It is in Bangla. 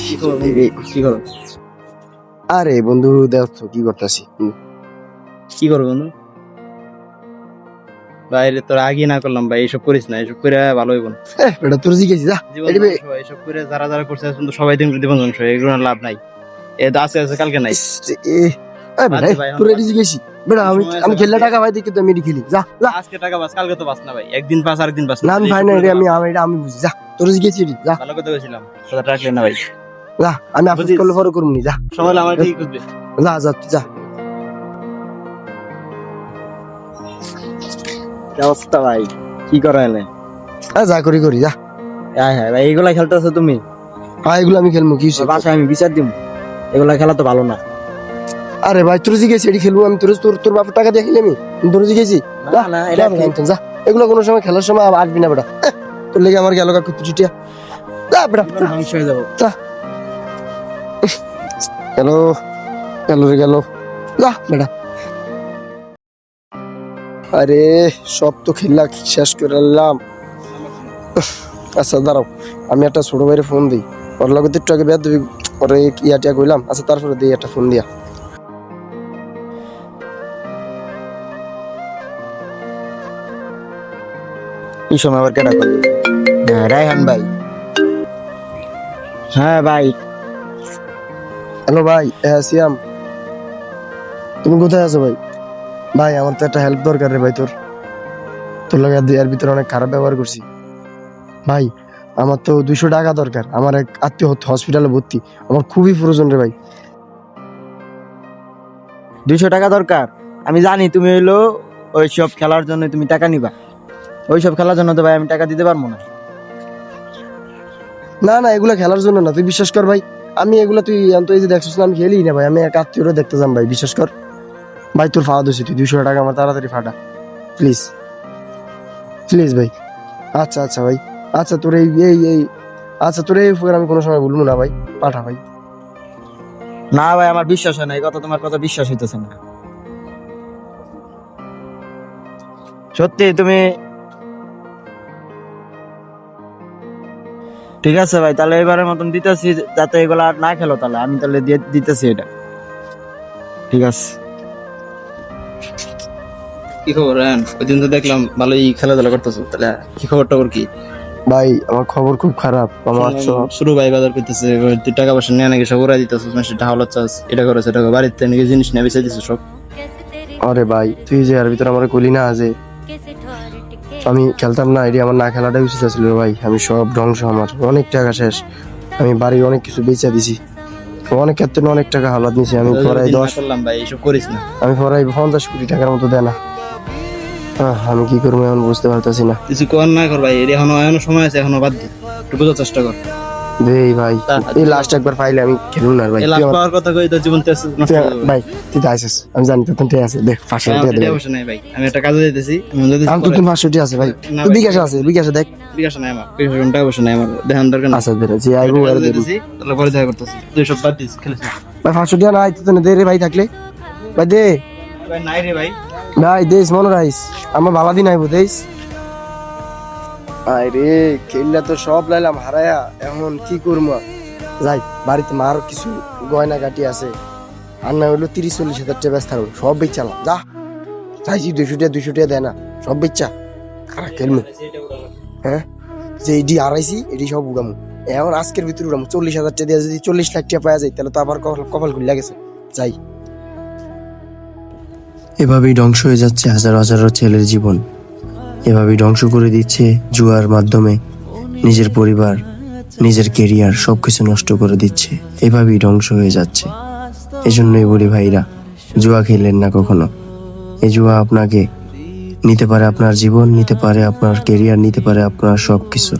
কি করো? আরে বন্ধু দেখছো কি করতেছি? কি করো বন্ধু? বাইরে তোর আগে না করলাম ভাই, এসব করিস না, এসব করে ভালো হইব না। এটা তোর জিজ্ঞেস যা এসব করে যারা যারা করছে কিন্তু সবাই দিন জীবন ধ্বংস, এগুলো লাভ নাই। এ তো আছে আছে কালকে নাই। তোর এটি জিজ্ঞেস বেটা, আমি খেললে টাকা ভাই দেখি তো আমি এটি খেলি। যা যা, আজকে টাকা বাস, কালকে তো বাস না ভাই, একদিন পাস আরেকদিন বাস না আমি ভাই না, আমি বুঝি। যা তোর জিজ্ঞেস যা, ভালো কথা বলছিলাম, কথা রাখলেন না ভাই। যা, আমি আফসোস করলে পরে করবো নি। যা সময় আমার ঠিক বুঝবে। যা যা যা। অবস্থা ভাই, কি করা এলে? যা করি করি যা। হ্যাঁ হ্যাঁ ভাই, এগুলা খেলতেছো তুমি? হ্যাঁ এগুলো আমি খেলবো, কি বাসায় আমি বিচার দিব, এগুলা খেলা তো ভালো না। আরে ভাই তোর জিজ্ঞেস এটি খেলবো আমি? তোর বাপের টাকা দিয়ে খেলি আমি? তোর জিজ্ঞেসি না এটা যা, এগুলো কোনো সময় খেলার সময় আসবি না বেটা। তোর লেগে আমার গেল কাকু চিটিয়া। যা বেটা, ধ্বংস হয়ে যাবো। যা। গেল গেল রে গেল, যা বেটা। আরে সব তো খেলা শেষ করে এলাম। আচ্ছা দাঁড়াও, আমি একটা ছোট ভাইয়ের ফোন দিই, ওর লগে একটু আগে বেদ দিবি, ওরে টিয়া কইলাম। আচ্ছা তারপরে দিই একটা ফোন দিয়া। এই সময় আবার কেটা করবে? হ্যাঁ রায়হান ভাই। হ্যাঁ ভাই। হ্যালো ভাই, সিয়াম তুমি কোথায় আছো ভাই? ভাই আমার তো একটা হেল্প দরকার রে ভাই। তোর লগে এর ভিতরে অনেক খারাপ ব্যবহার করছি ভাই। আমার তো 200 টাকা দরকার, আমার এক আত্মীয় হসপিটালে ভর্তি, আমার খুবই প্রয়োজন রে ভাই। 200 টাকা দরকার? আমি জানি তুমি হইলো ওইসব খেলার জন্য তুমি টাকা নিবা, ওইসব খেলার জন্য তো ভাই আমি টাকা দিতে পারবো না। না না, এগুলা খেলার জন্য না, তুই বিশ্বাস কর ভাই। আমি এগুলা তুই এই যে দেখছিস না, আমি খেলি না ভাই। আমি এক আত্মীয়রে দেখতে যাম ভাই, বিশ্বাস কর ভাই। তোর ফাওয়া দিছি, তুই 200 টাকা আমার তাড়াতাড়ি ফাটা প্লিজ প্লিজ ভাই। আচ্ছা আচ্ছা ভাই, আচ্ছা তোর এই আচ্ছা তোর এই উপকার আমি কোনো সময় ভুলবো না ভাই, পাঠা ভাই। না ভাই আমার বিশ্বাস হয় না, এই কথা, তোমার কথা বিশ্বাস হইতেছে না। সত্যি তুমি? ঠিক আছে ভাই, তাহলে এবারের মতন দিতেছি, যাতে এগুলা আর না খেলো, তাহলে আমি তাহলে দিতেছি এটা। ঠিক আছে। কি খবর রায়হান? ওইদিন তো দেখলাম ভালোই খেলাধুলা করতেছো, তাহলে কি খবর টবর কি? ভাই আমার খবর খুব খারাপ। আমার শুরু ভাই বাজার করতেছে, তুই টাকা পয়সা নিয়ে নাকি সব উড়াই দিতেছিস, মানুষ টাকা চাস, এটা করে সেটা করে, বাড়িতে নাকি জিনিস নিয়ে বেঁচে দিছিস সব। আরে ভাই তুই যে এর ভিতরে আমার কলি না যে আমি খেলতাম না, এটি আমার না খেলাটাই উচিত ছিল ভাই। আমি সব ধ্বংস, আমার অনেক টাকা শেষ, আমি বাড়ির অনেক কিছু বেচে দিছি, অনেক ক্ষেত্রে অনেক টাকা হালাত নিছি। আমি পড়াই 10 করলাম ভাই, এইসব করিস না। আমি পড়াই 50 কোটি টাকার মতো দেয় না। আমি কি করবো এখন বুঝতে পারতেছি না। কিছু কর না কর ভাই, এখনো সময় আছে, এখনো বাদ দে, একটু বোঝার চেষ্টা কর। দেই ভাই, এই লাস্ট একবার পাইলে আমি খেলুম না ভাই। লাস্ট পাওয়ার কথা কই, তোর জীবন তেজ নষ্ট হয়ে যাবে ভাই। তুই তো আইছিস, আমি জানি তো তুই আছে, দেখ 500 টাকা দে। অবশ্য নাই ভাই, আমি একটা কাজে যাইতেছি, আমি তো 500 টাকা আছে ভাই, তুই বিকাশ আছে, বিকাশে দেখ। বিকাশ নাই আমার, বিকাশ টাকা অবশ্য নাই আমার, দেখান দরকার না। আচ্ছা দে যে আইবো আর দে, তাহলে পরে দেখা করতেছি, তুই সব বাদ দিস, খেলিস না ভাই। 500 টাকা নাই তো দে রে ভাই, থাকলে ভাই দে ভাই। নাই রে ভাই, ভাই দেশ মনে রাইস, আমার ভালো দিন আইবো দেশ। আরে খেললা তো সব লাইলাম হারায়া, এখন কি করবো? যাই বাড়িতে মার কিছু গয়না গাটি আছে, আর না হইলো 30-40 হাজার টাকা ব্যস্ত থাকবো, সব বেচালাম। যা চাইছি 200 টাকা দেয় না, সব বেচা খারাপ খেলবো। হ্যাঁ যে এডি হারাইছি এডি সব উড়ামু, এখন আজকের ভিতরে উড়ামু। 40 হাজার টাকা দিয়ে যদি 40 লাখ টাকা পাওয়া যায়, তাহলে তো আবার কপাল খুলে গেছে। যাই। এভাবেই ধ্বংস হয়ে যাচ্ছে হাজার হাজারো ছেলের জীবন, এভাবেই ধ্বংস করে দিচ্ছে জুয়ার মাধ্যমে নিজের পরিবার, নিজের কেরিয়ার সবকিছু নষ্ট করে দিচ্ছে, এভাবেই ধ্বংস হয়ে যাচ্ছে। এজন্যই বলি ভাইরা, জুয়া খেলেন না কখনো। এই জুয়া আপনাকে নিতে পারে আপনার জীবন, নিতে পারে আপনার কেরিয়ার, নিতে পারে আপনার সবকিছু।